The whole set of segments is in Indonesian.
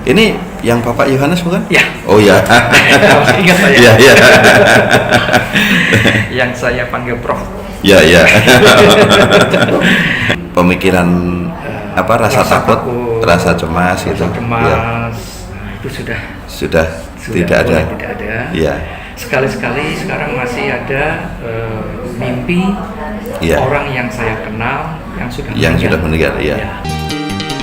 Ini yang Bapak Yohanes bukan? Ya. Oh ya. Ingat saya. Ya, ya. Yang saya panggil Prof. Ya, ya. Pemikiran rasa takut, rasa cemas itu. Cemas. Ya. Itu Sudah tidak ada. Tidak ada. Ya. Sekali-sekali sekarang masih ada mimpi Ya. orang yang saya kenal yang sudah meninggal. Ya.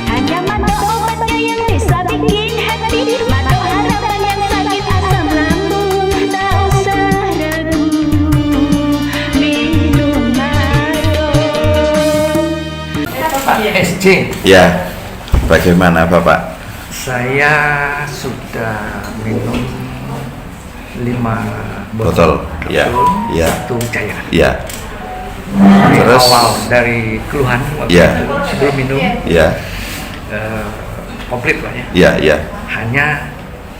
Hanya mata obatnya yang bisa bikin hati, mata harapan yang sakit asam lambung. Tak usah ragu, minum maro. Pak SJ, Ya. Bagaimana Bapak? saya sudah minum 5 Botol. Ya. Ya. Itu cairan. Ya. Dari Terus? awal dari keluhan waktu Ya. itu sebelum minum Ya. komplit lah ya. Ya, ya. Hanya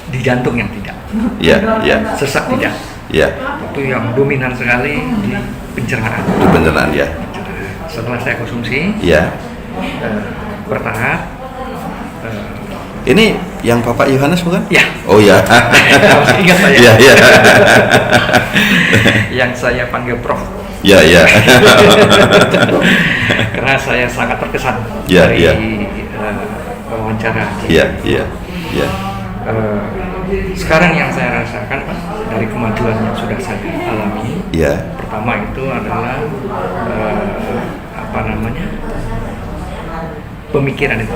di jantung yang tidak, Ya, ya. sesak tidak. Ya. Itu yang dominan sekali di pencernaan. Di pencernaan ya. Setelah saya konsumsi Ya. bertahap, Ini yang Bapak Yohanes bukan? ya. Oh ya. Ingat saya. Ya, ya. Yang saya panggil Prof. Ya, ya. Karena saya sangat terkesan Ya, dari ya. wawancara. Ya, ya. Ya. Sekarang yang saya rasakan Pak, dari kemajuan yang sudah saya alami, Ya. pertama itu adalah pemikiran itu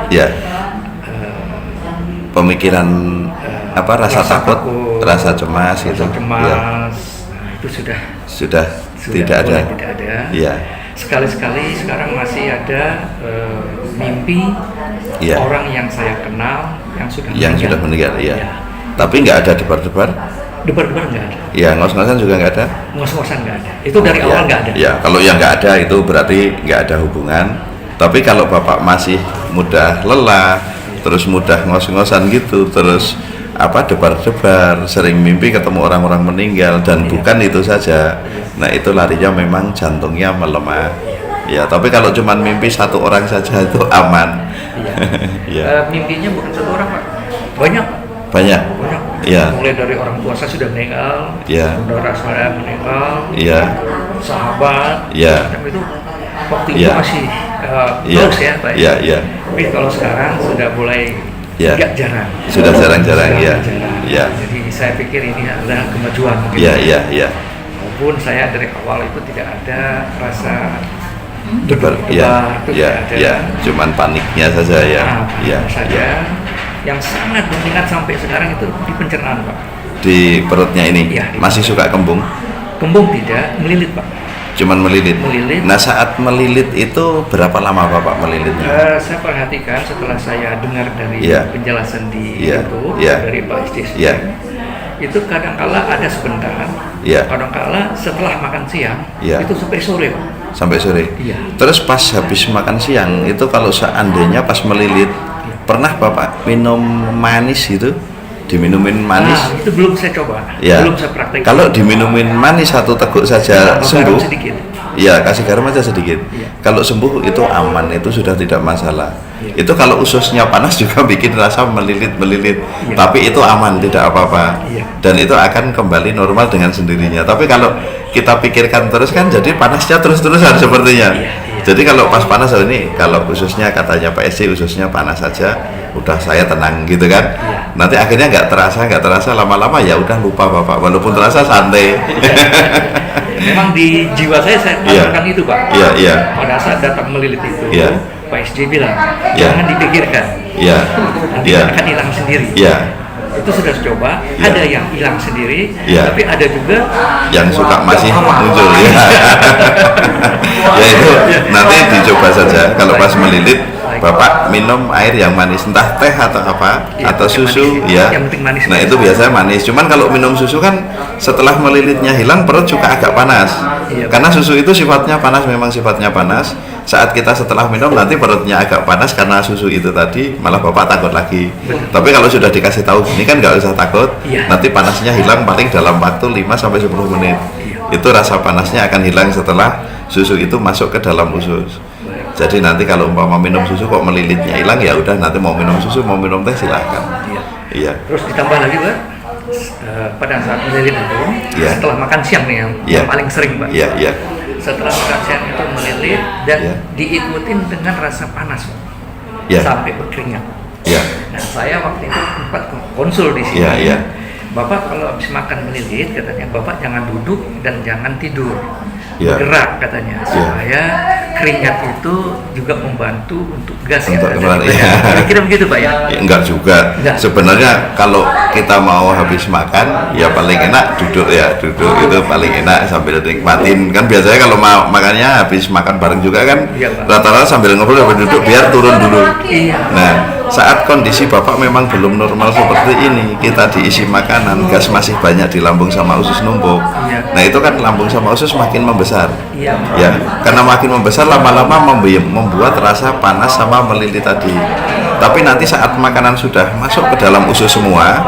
Ya. Pemikiran rasa takut, rasa cemas itu. cemas. Ya. Itu Sudah tidak ada. mulai tidak ada. Ya. Sekali-sekali sekarang masih ada mimpi Ya. orang yang saya kenal Yang sudah meninggal. Ya. Ya. Tapi nggak ada debar-debar. Debar-debar nggak ada, Ya, ngos-ngosan juga nggak ada. ngos-ngosan nggak ada. Itu dari awal nggak ada. Ya, kalau yang nggak ada itu berarti nggak ada hubungan. Tapi kalau Bapak masih mudah lelah, terus mudah ngos-ngosan gitu, terus debar-debar, sering mimpi ketemu orang-orang meninggal dan bukan itu saja. Nah, itu larinya memang jantungnya melemah. Ya, tapi kalau cuma mimpi satu orang saja itu aman. Ya. Mimpinya bukan satu orang Pak, banyak. Banyak. Ya. Mulai dari orang tua saya sudah meninggal, Ya. saudara saya meninggal, Ya. sahabat, Ya. macam itu waktu itu Ya. masih Ya. close ya Pak. Ya, ya. Tapi kalau sekarang sudah mulai Ya. agak jarang. Sudah jarang-jarang, ya. Jarang. Ya. Jadi saya pikir ini adalah kemajuan. Mungkin. Ya, ya, ya. Walaupun saya dari awal itu tidak ada rasa Debar. itu Ya, tidak ya, ada. ya. Cuman paniknya saja ya. Nah, Ya, saja. ya. Yang sangat dominan sampai sekarang itu di pencernaan Pak. Di perutnya ini Ya, di masih suka kembung, Kembung tidak, melilit Pak. cuman melilit. Melilit. Nah, saat melilit itu berapa lama Bapak melilitnya? Saya perhatikan setelah saya dengar dari Ya. penjelasan di Ya. YouTube Ya. dari Pak SJ, Ya. itu kadang-kala ada sebentar, Ya. kadang-kala setelah makan siang, Ya. itu sampai sore Pak. Sampai sore. Iya. Terus pas habis makan siang itu kalau seandainya pas melilit, pernah Bapak minum manis gitu? Diminumin manis? Nah, itu belum saya coba, Ya. belum saya praktek. Kalau diminumin manis satu teguk saja Tambah sembuh. garam sedikit. Iya, kasih garam aja sedikit. Iya. Kalau sembuh itu aman, itu sudah tidak masalah. Iya. Itu kalau ususnya panas juga bikin rasa melilit-melilit. Iya. Tapi itu aman, tidak apa-apa. Iya. Dan itu akan kembali normal dengan sendirinya. Tapi kalau kita pikirkan terus kan jadi panasnya terus-terusan sepertinya. Iya, iya. Jadi kalau pas panas ini, kalau ususnya katanya Pak SC ususnya panas saja, udah saya tenang gitu kan. Iya. Nanti akhirnya nggak terasa lama-lama ya udah lupa Bapak. Walaupun terasa santai. Memang di jiwa saya Iya. rasakan itu Pak. Iya, iya. Pada saat datang melilit itu, Iya. Pak SJ bilang, Iya. jangan dipikirkan, Iya. nanti Iya. akan hilang sendiri. Iya. Itu sudah coba, Iya. ada yang hilang sendiri, Iya. tapi ada juga Yang suka masih lama. muncul ya. Ya itu nanti dicoba saja. Kalau pas melilit, Bapak minum air yang manis, entah teh atau apa, Iya, atau yang susu manis. ya. Yang penting manis. Nah itu biasanya manis. Cuman kalau minum susu kan setelah melilitnya hilang perut juga agak panas. Iya. Karena susu itu sifatnya panas, memang sifatnya panas. Saat kita setelah minum nanti perutnya agak panas karena susu itu tadi, malah Bapak takut lagi. Tapi kalau sudah dikasih tahu ini kan nggak usah takut. Iya. Nanti panasnya hilang paling dalam waktu 5-10 menit. Iya. Itu rasa panasnya akan hilang setelah susu itu masuk ke dalam usus. Jadi nanti kalau umpama minum susu kok melilitnya hilang, ya udah nanti mau minum susu mau minum teh silahkan. Iya. Iya. Terus ditambah lagi Pak, pada saat melilit itu, Iya. setelah makan siang nih yang Iya. paling sering Pak. Iya, iya. Setelah makan siang itu melilit dan Iya. diikutin dengan rasa panas Pak. Iya. Sampai berkeringat. Iya. Nah saya waktu itu sempat konsul di sini. Iya, iya. Bapak kalau habis makan melilit katanya Bapak jangan duduk dan jangan tidur, Iya. bergerak katanya supaya keringat itu juga membantu untuk gas Untuk yang ada keluar, di badan. iya. Kira-kira begitu Pak ya? Ya, enggak juga. Enggak. Sebenarnya kalau kita mau habis makan, ya paling enak duduk ya, duduk itu paling enak sambil nikmatin. Kan biasanya kalau mau makannya habis makan bareng juga kan, Iya, Pak. rata-rata sambil ngobrol sambil duduk biar turun dulu. Iya. Nah, saat kondisi Bapak memang belum normal seperti ini, kita diisi makanan, gas masih banyak di lambung sama usus numpuk. Iya. Nah, itu kan lambung sama usus makin membesar. Iya. Ya, karena makin membesar lama-lama membuat rasa panas sama melilit tadi. Tapi nanti saat makanan sudah masuk ke dalam usus semua,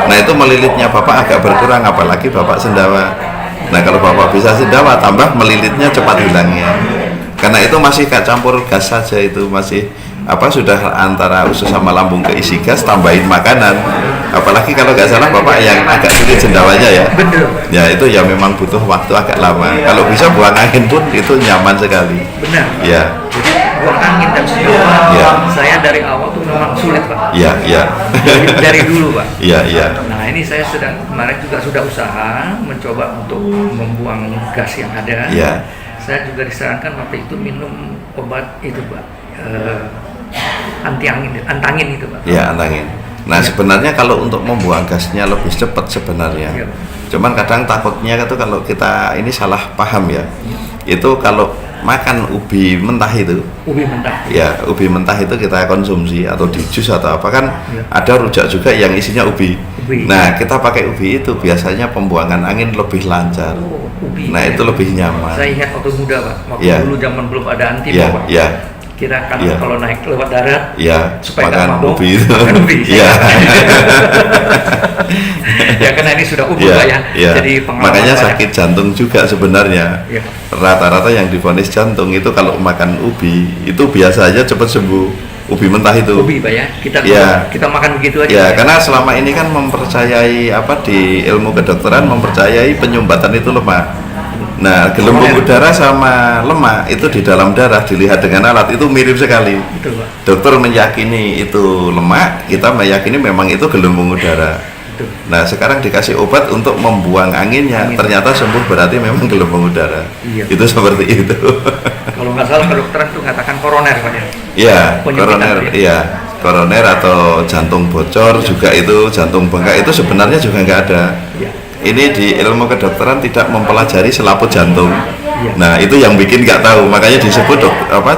nah itu melilitnya Bapak agak berkurang, apalagi Bapak sendawa. Nah, kalau Bapak bisa sendawa, tambah melilitnya cepat hilangnya. Karena itu masih gak campur gas saja, itu masih sudah antara usus sama lambung keisi gas, tambahin makanan. Apalagi kalau nggak salah Bapak yang agak sulit sendawanya ya. Bener. Ya itu ya memang butuh waktu agak lama. Kalau bisa buang angin pun itu nyaman sekali. Benar. Ya. Jadi buang angin dan sendawa, Iya. saya dari awal tuh memang sulit Pak. Ya, ya. Dari dulu Pak. Ya, ya. Nah ini saya kemarin juga sudah usaha mencoba untuk membuang gas yang ada. Ya. Saya juga disarankan waktu itu minum obat itu Pak, antangin itu Pak. Ya, antangin. Nah, sebenarnya kalau untuk membuang gasnya lebih cepat sebenarnya. Iya. Cuman kadang takutnya itu kalau kita ini salah paham ya. Itu kalau makan ubi mentah itu, Ubi mentah. ya ubi mentah itu kita konsumsi atau di jus atau apa kan, Iya. ada rujak juga yang isinya ubi. Ubi. Nah, kita pakai ubi itu biasanya pembuangan angin lebih lancar. Oh, ubi. Nah, itu lebih nyaman. Saya ingat waktu muda Pak, waktu Iya. dulu zaman belum ada antibiotik Ya, Pak. ya, Kita kan Iya. kalau naik lewat darat ya, supaya nggak makan mabuk, ubi itu. makan ubi. Ya. Ya karena ini sudah umur Ya, Pak ya. ya. Jadi pengalaman Makanya banyak. sakit jantung juga sebenarnya. Iya. Rata-rata yang divonis jantung itu kalau makan ubi itu biasa aja cepat sembuh. Ubi mentah itu. Ubi Pak ya. Iya. Kita makan begitu aja. Ya, Pak. karena selama ini kan mempercayai di ilmu kedokteran mempercayai penyumbatan itu lemak. Nah, gelembung udara sama lemak itu di dalam darah dilihat dengan alat itu mirip sekali. Betul Pak. Dokter meyakini itu lemak, kita meyakini memang itu gelembung udara. Betul. Nah, sekarang dikasih obat untuk membuang anginnya, Angin. ternyata sembuh berarti memang gelembung udara. Iya. Itu seperti itu. Kalau nggak salah kedokteran itu mengatakan koroner Pak ya. Iya, Penyempitan koroner, ya? iya, koroner atau jantung bocor juga itu, jantung bengkak itu sebenarnya juga nggak ada. Iya. Ini di ilmu kedokteran tidak mempelajari selaput jantung. Iya. Nah, itu yang bikin nggak tahu, makanya disebut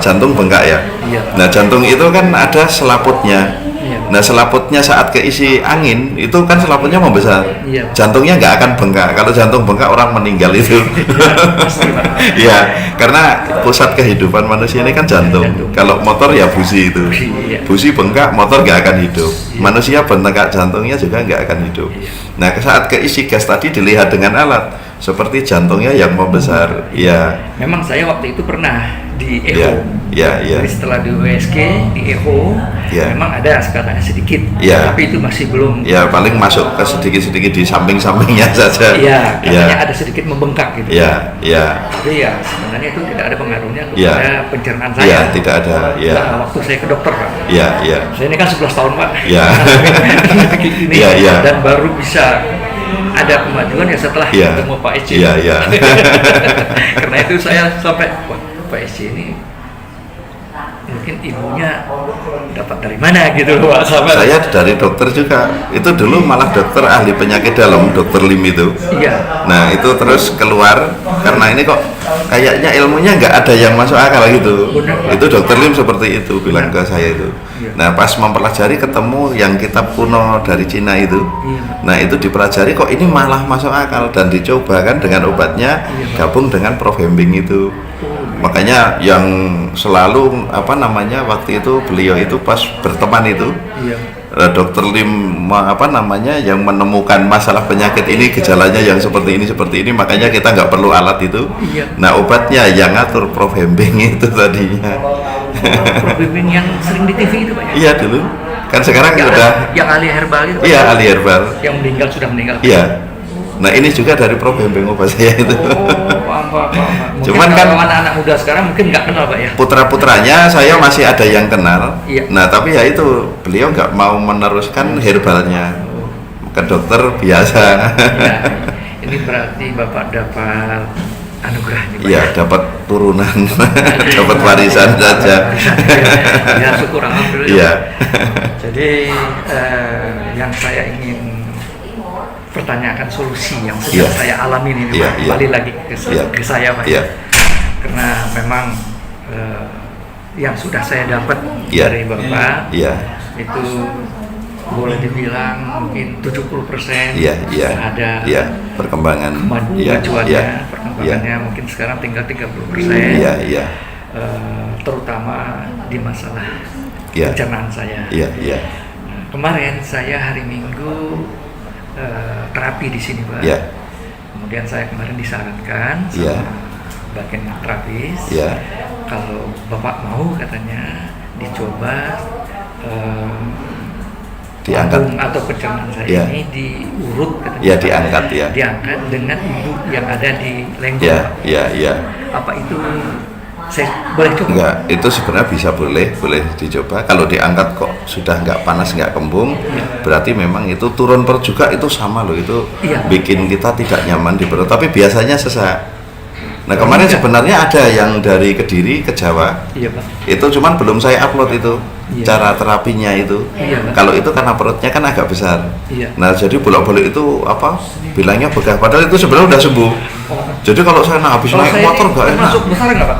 jantung bengkak ya. Iya. Nah, jantung itu kan ada selaputnya. Iya. Nah, selaputnya saat keisi angin itu kan selaputnya membesar. Iya. Jantungnya nggak akan bengkak. Kalau jantung bengkak orang meninggal itu. Pasti Pak. Iya, karena pusat kehidupan manusia ini kan jantung. Jantung. Kalau motor ya busi itu. Busi, iya. Busi bengkak, motor nggak akan hidup. Iya. Manusia bengkak jantungnya juga nggak akan hidup. Iya. Nah, saat keisi gas tadi dilihat dengan alat seperti jantungnya yang membesar. Iya. Memang saya waktu itu pernah di Iya. echo. Iya, iya. Jadi setelah di USG di echo, Iya. memang ada katanya sedikit. Iya. Tapi itu masih belum. Ya paling masuk ke sedikit-sedikit di samping-sampingnya saja. Iya, katanya Iya. ada sedikit membengkak gitu. Iya, iya. Tapi ya sebenarnya itu tidak ada pengaruhnya Iya. kepada pencernaan saya. Iya, tidak ada. Iya. Nah, waktu saya ke dokter Pak. Iya, iya. Saya ini kan 11 tahun Pak. Iya. Ini, Iya, iya. Dan baru bisa ada kemajuan ya setelah Iya. ketemu Pak Ece. Iya, iya. Karena itu saya sampai wah Pak Ece ini mungkin ibunya dapat dari mana gitu loh Pak. Sampai Saya dari dokter juga. Itu dulu malah dokter ahli penyakit dalam, dokter Lim itu. Iya. Nah, itu terus keluar karena ini kok kayaknya ilmunya nggak ada yang masuk akal gitu. Benar. Itu dokter Lim seperti itu bilang ke saya itu. Iya. Nah, pas mempelajari ketemu yang kitab kuno dari Cina itu. Iya. Nah, itu dipelajari kok ini malah masuk akal dan dicoba kan dengan obatnya Iya. gabung dengan Provembing itu. Makanya yang selalu waktu itu beliau itu pas berteman itu Iya. dokter Lim yang menemukan masalah penyakit ini gejalanya yang seperti ini makanya kita nggak perlu alat itu. Iya. Nah, obatnya yang ngatur Provembing itu tadinya. Bimbing yang sering di TV itu Pak ya? Iya dulu. Kan sekarang Yang, udah. yang ahli herbal itu Pak? Iya, ahli herbal. Yang meninggal sudah meninggal. Iya. Nah ini juga dari Pro Bembeng Oba saya itu. Paham. Mungkin Cuman kan kalau anak-anak muda sekarang mungkin nggak kenal Pak ya? putra-putranya saya masih ada yang kenal. Iya. Nah tapi ya itu beliau nggak mau meneruskan herbalnya ke dokter biasa. Ya, ini berarti Bapak dapat anugerah nih Pak Iya, dapat turunan, dapat warisan saja. Ya syukur alhamdulillah. Iya. Jadi yang saya ingin pertanyakan solusi yang sedang Iya. saya alami ini Iya, Pak. iya. Balik lagi Iya. ke saya Pak. Iya. Karena memang yang sudah saya dapat Iya. dari Bapak Iya. itu boleh dibilang mungkin 70% Iya, iya. ada Iya, perkembangan. Iya, kemajuannya, iya. perkembangannya mungkin sekarang tinggal 30%. Iya, iya. Terutama di masalah Iya. pencernaan saya. Iya, iya. Kemarin saya hari Minggu terapi di sini Pak. Iya. Kemudian saya kemarin disarankan Iya. sama bagian terapis. Iya. Kalau Bapak mau katanya dicoba Diangkat. lambung atau pencernaan saya Iya. ini diurut katanya. Iya, diangkat, ya. Diangkat dengan ibu yang ada di Lenggong. Iya, Pak. iya, iya. Apa itu saya boleh coba? Enggak, itu sebenarnya bisa boleh dicoba. Kalau diangkat kok sudah nggak panas, nggak kembung, berarti memang itu turun perut juga itu sama loh, itu Iya. bikin kita tidak nyaman di perut. Tapi biasanya sesak. Nah kemarin Iya. sebenarnya ada yang dari Kediri ke Jawa, Iya Pak. itu cuman belum saya upload itu Iya. cara terapinya itu. Iya, Pak. Kalau itu karena perutnya kan agak besar. Iya. Nah jadi bolak-balik itu apa? Bilangnya begah, padahal itu sebenarnya udah sembuh. Jadi kalau saya habis Kalau naik saya motor nggak enak. masuk besar nggak Pak?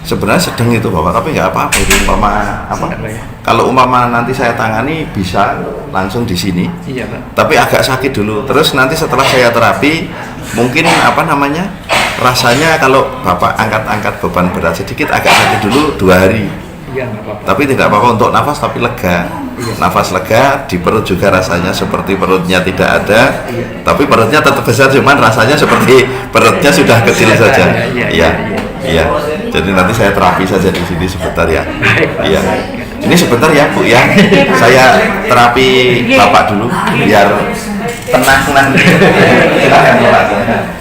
Sebenarnya sedang itu Bapak, tapi nggak apa-apa itu umpama apa? Sedang, Pak, ya? Kalau umpama nanti saya tangani bisa langsung di sini, Iya Pak. tapi agak sakit dulu. Terus nanti setelah saya terapi, mungkin apa namanya? Rasanya kalau Bapak angkat-angkat beban berat sedikit agak sakit dulu 2 hari. Iya nggak apa-apa. Tapi tidak apa-apa untuk nafas tapi lega. Iya. Nafas lega, di perut juga rasanya seperti perutnya tidak ada, Iya. tapi perutnya tetap besar, cuman rasanya seperti perutnya sudah kecil Sudah saja. ada, iya, Iya. iya. Iya. Jadi nanti saya terapi saja di sini sebentar ya. Baik, Pak. Iya. Ini sebentar ya Bu ya. Saya terapi Bapak dulu biar tenang. Silakan Bapak.